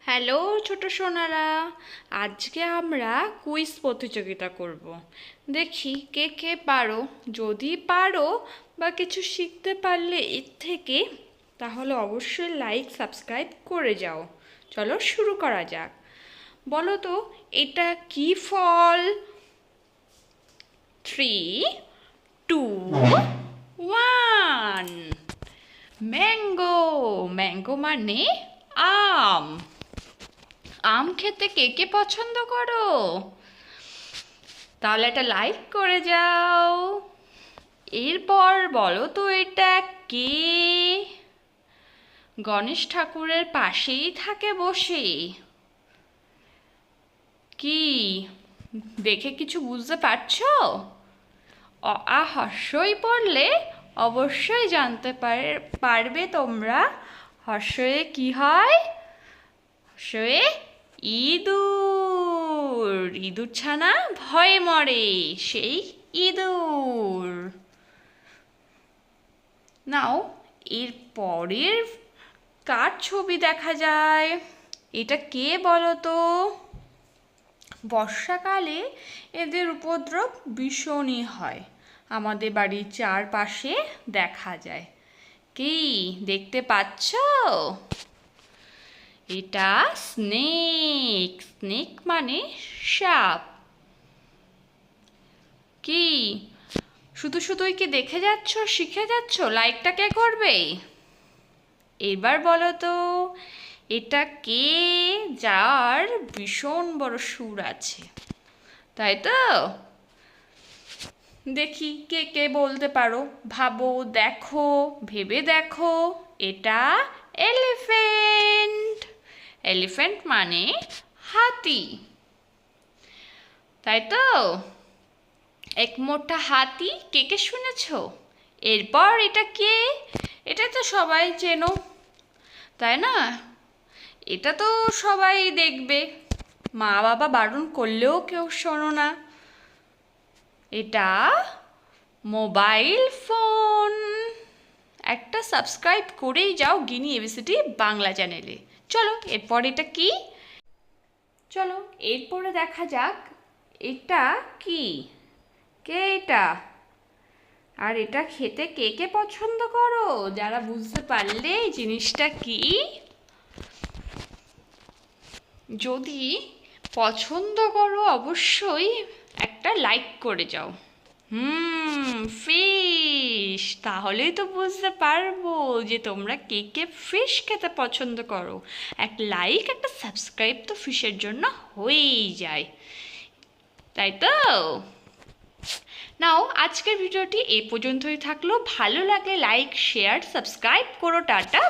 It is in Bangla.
হ্যালো ছোট সোনারা, আজকে আমরা কুইজ প্রতিযোগিতা করব। দেখি কে কে পারো। যদি পারো বা কিছু শিখতে পারলে এর থেকে, তাহলে অবশ্যই লাইক সাবস্ক্রাইব করে যাও। চলো শুরু করা যাক। বলো তো, এটা কি ফল? 3, 2, 1। ম্যাঙ্গো। ম্যাঙ্গো মানে আম। আম খেতে কে কে পছন্দ করো? তাহলে একটা লাইক করে যাও। এরপর বলো তো, এটা কে? গণেশ ঠাকুরের পাশেই থাকে বসে। কি দেখে কিছু বুঝতে পারছো? অ আ হর্ষই পড়লে অবশ্যই জানতে পারবে তোমরা। হর্ষয়ে কি হয়? হর্ষয়ে ইঁদুর। ইঁদুর ছানা ভয়ে মরে, সেই ইঁদুর। নাও, এর পরের কার ছবি দেখা যায়? এটা কে বলো তো? বর্ষাকালে এদের উপদ্রব ভীষণই হয়, আমাদের বাড়ির চারপাশে দেখা যায়। কি দেখতে পাচ্ছ? এটা স্নেক। স্নেক মানে সাপ। কি শুধু শুধুই কি দেখে যাচ্ছ, শিখে যাচ্ছ? লাইকটা কে করবে? এবার বলো তো, এটা কে যার ভীষণ বড় সুর আছে? তাই তো? দেখি কে কে বলতে পারো। ভাবো, দেখো, ভেবে দেখো। এটা এলিফ্যান্ট। এলিফ্যান্ট মানে হাতি। তাই তো? এক মোটা হাতি, কে কে শুনেছ? এরপর এটা কে? এটা তো সবাই চেনো, তাই না? এটা তো সবাই দেখবে, মা বাবা বারণ করলেও কেউ শোনো না। এটা মোবাইল ফোন। একটা সাবস্ক্রাইব করেই যাও গিনি এবিসিডি বাংলা চ্যানেলে। চলো এরপর এটা কি? চলো এরপরে দেখা যাক এটা কি। কে এটা? আর এটা খেতে কে কে পছন্দ করো? যারা বুঝতে পারলে এই জিনিসটা কি, যদি পছন্দ করো অবশ্যই একটা লাইক করে যাও। ফিশ। তাহলেই তো বুঝতে পারবো যে তোমরা কে কে ফিশ খেতে পছন্দ করো। এক লাইক একটা সাবস্ক্রাইব তো ফিশের জন্য হয়েই যায়, তাই তো? নাও, আজকের ভিডিওটি এই পর্যন্তই থাকলো। ভালো লাগলে লাইক, শেয়ার, সাবস্ক্রাইব করো। টাটা।